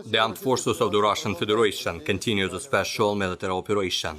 The armed forces of the Russian Federation continue the special military operation.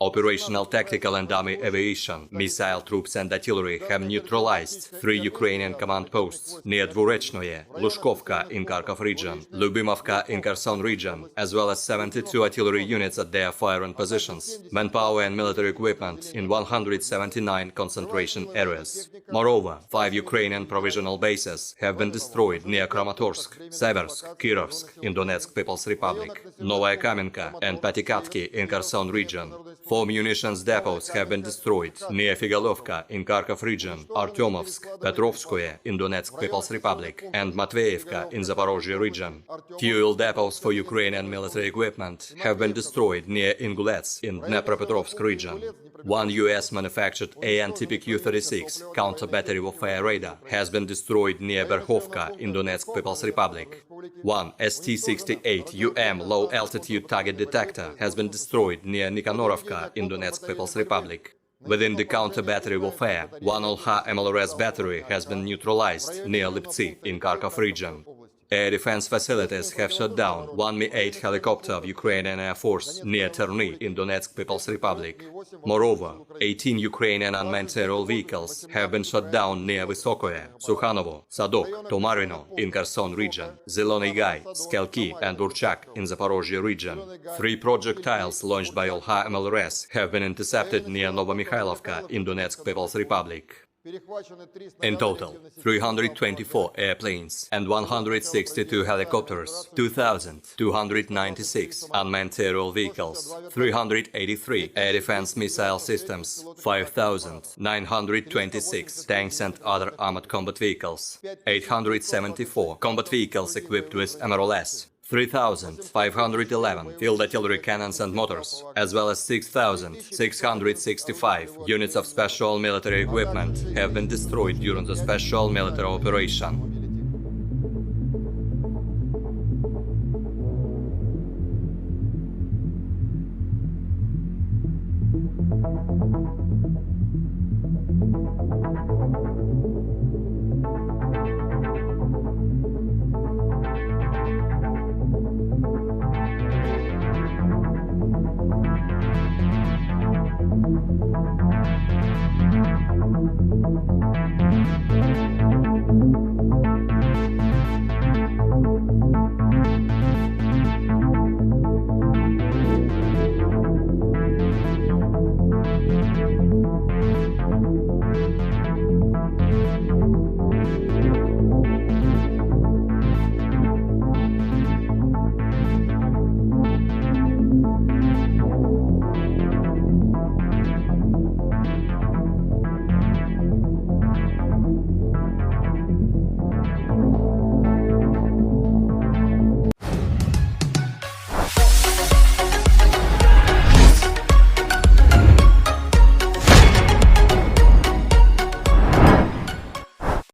Operational tactical and army aviation, missile troops and artillery have neutralized 3 Ukrainian command posts near Dvorechnoye, Lushkovka in Kharkov region, Lyubimovka in Kherson region, as well as 72 artillery units at their firing positions, manpower and military equipment in 179 concentration areas. Moreover, 5 Ukrainian provisional bases have been destroyed near Kramatorsk, Seversk, Kirovsk in Donetsk People's Republic, Novaya Kamenka and Patikatki in Kherson region. 4 munitions depots have been destroyed near Figalovka in Kharkov region, Artyomovsk, Petrovskoye in Donetsk People's Republic, and Matveyevka in Zaporozhye region. Fuel depots for Ukrainian military equipment have been destroyed near Ingulets in Dnepropetrovsk region. 1 US-manufactured AN-TPQ-36 counter-battery warfare radar has been destroyed near Berhovka in Donetsk People's Republic. 1 ST-68 low-altitude target detector has been destroyed near Nikanorovka in Donetsk People's Republic. Within the counter-battery warfare, 1 Olha MLRS battery has been neutralized near Liptsi in Kharkov region. Air defense facilities have shot down 1 Mi-8 helicopter of Ukrainian Air Force near Terny in Donetsk People's Republic. Moreover, 18 Ukrainian unmanned aerial vehicles have been shot down near Vysokoye, Sukhanovo, Sadok, Tomarino in Kherson region, Zilony Gai, Skelki and Burchak in Zaporozhye region. 3 projectiles launched by Olha MLRS have been intercepted near Novomikhailivka in Donetsk People's Republic. In total, 324 airplanes and 162 helicopters, 2,296 unmanned aerial vehicles, 383 air defense missile systems, 5,926 tanks and other armored combat vehicles, 874 combat vehicles equipped with MRLS, 3,511 field artillery cannons and mortars, as well as 6,665 units of special military equipment have been destroyed during the special military operation.